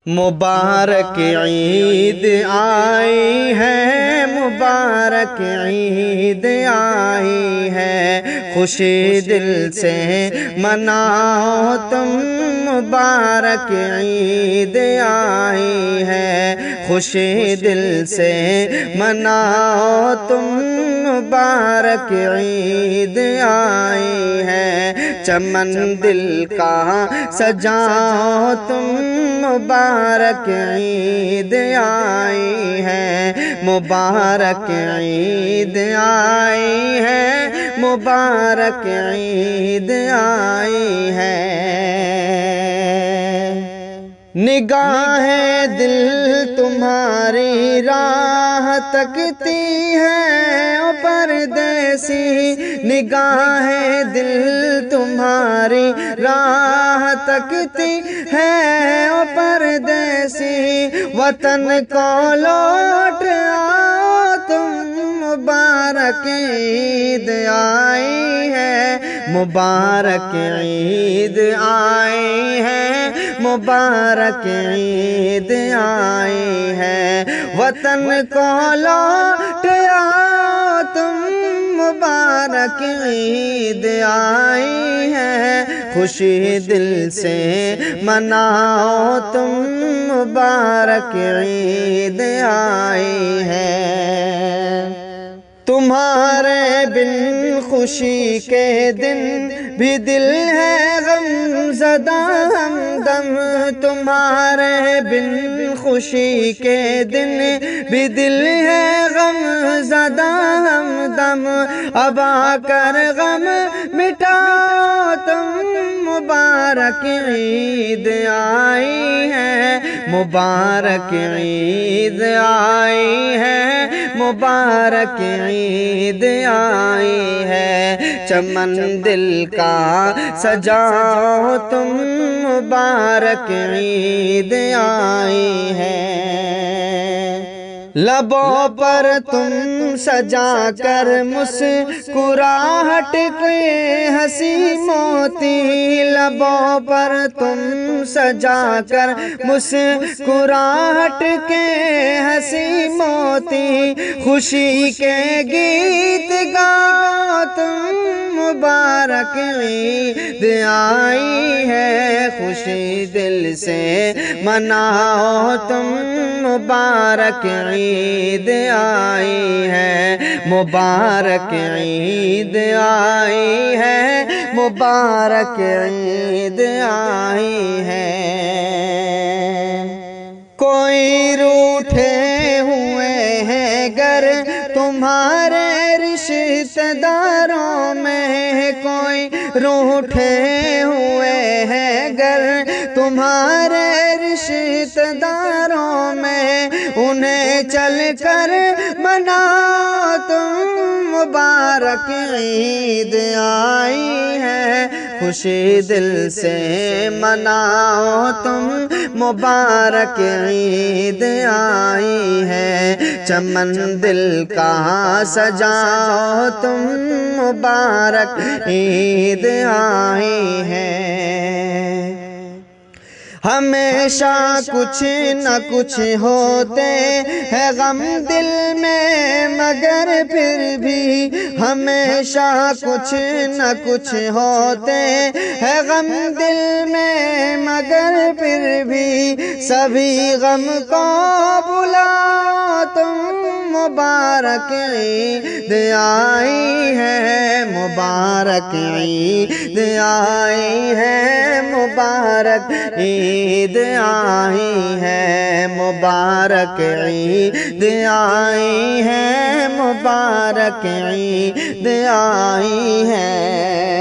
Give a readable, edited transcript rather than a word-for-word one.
مبارک عید آئی ہے، مبارک عید آئی ہے، خوشی دل سے مناؤ تم، مبارک عید آئی ہے، خوشی دل سے مناؤ تم، مبارک عید آئی ہے، چمن دل کا سجاؤ تم، مبارک عید آئی ہے، مبارک عید آئی ہے، مبارک عید آئی ہے۔ نگاہیں دل تمہاری راہ تکتی ہے او پردیسی، نگاہیں دل تمہاری راہ تکتی ہے او پردیسی، وطن کو لوٹ آؤ تم، مبارک عید آئی ہے، مبارک عید آئی ہے، مبارک عید آئی ہے، وطن کو لوٹ آؤ تم، مبارک عید آئی ہے، خوشی دل سے مناؤ تم، مبارک عید آئی ہے۔ تمہارے بن خوشی کے دن بھی دل ہے غم زدہ ہمدم، تمہارے بن خوشی کے دن بھی دل ہے غم زدہ ہمدم، اب آ کر غم مٹاؤ تم، مبارک عید آئی ہے، مبارک عید آئی ہے، مبارک عید آئی ہے، چمن دل کا سجاؤ تم، مبارک عید آئی ہے۔ لبوں پر تم سجا کر مسکراہٹ کے ہنسی موتی، لبوں پر تم سجا کر مسکراہٹ کے ہنسی موتی، خوشی کے گیت گاؤ تم، مبارک عید آئی ہے، خوشی دل سے مناؤ تم، مبارک عید آئی ہے، مبارک عید آئی ہے، مبارک عید آئی ہے۔ کوئی روٹھے ہوئے ہیں گر تمہارے رشتہ داروں میں، کوئی روٹھے ہوئے ہیں گر تمہارے رشتہ داروں میں، انہیں چل کر مناؤ تم، مبارک عید آئی ہے، خوشی دل سے مناؤ تم، مبارک عید آئی ہے، چمن دل کا سجاؤ تم، مبارک عید آئی ہے۔ ہمیشہ کچھ نہ کچھ ہوتے ہے غم دل میں، مگر پھر بھی ہمیشہ کچھ نہ کچھ ہوتے ہے غم دل میں، مگر پھر بھی سبھی غم کو بھلاؤ تم، مبارک عید آئی ہے، مبارک عید آئی ہے، مبارک عید آئی ہے، مبارک عید آئی ہے، مبارک عید آئی ہے۔